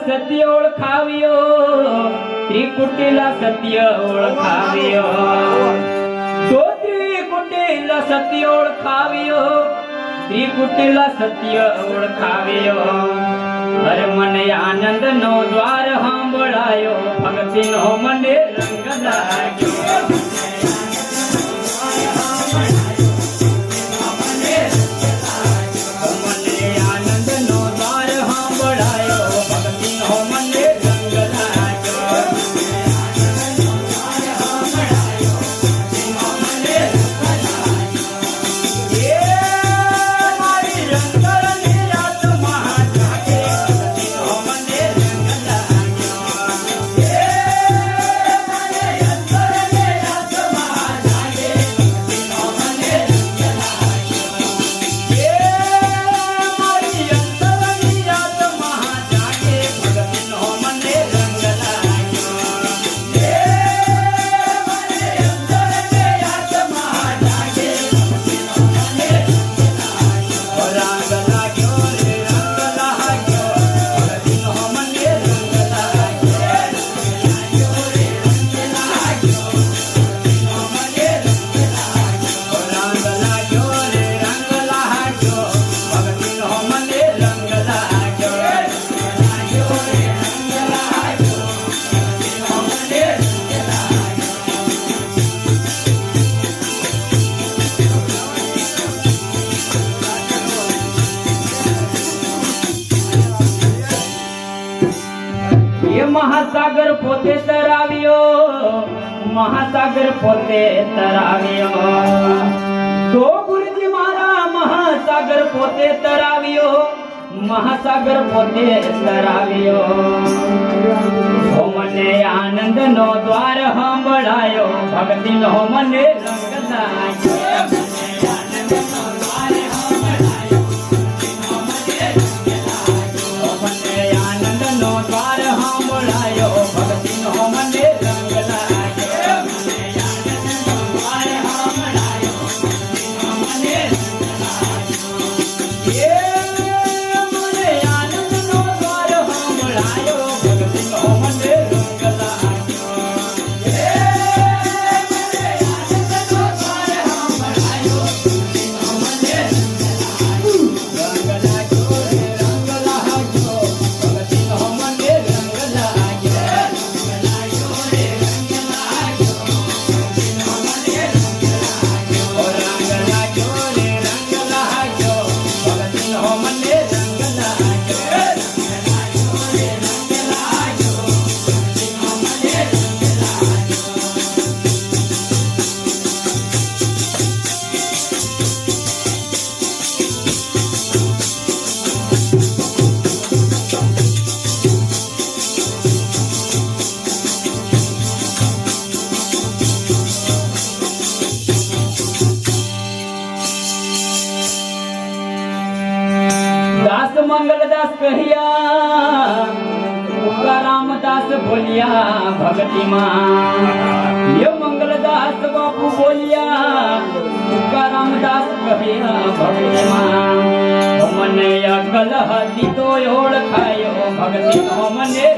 સત્ય ઓળખાવ્યો, ત્રિકુટિલા સત્ય ઓળખાવ્યો, તો ત્રિકુટિલા સત્ય ઓળખાવ્યો, ત્રિકુટિલા સત્ય ઓળખાવ્યો. હર મને આનંદ નો દ્વાર સાંભળાયો, ભક્તિ નો મને રંગ લાગ્યો. મહાસાગર પોતે તરાવ્યો, મહાસાગર પોતે તરાવ્યો, તો ગુરુજી મારા મહાસાગર પોતે તરાવ્યો, મહાસાગર પોતે તરાવ્યો. હો મને આનંદ નો દ્વાર સાંભળાયો, ભક્તિ નો મને રંગ લાગ્યો. मंगलदास कहिया रामदास बोलिया भक्ति मां ये मंगलदास बापू बोलिया रामदास कहिया भक्ति मां मने अकल हती तो ओळखायो भक्ति नो मने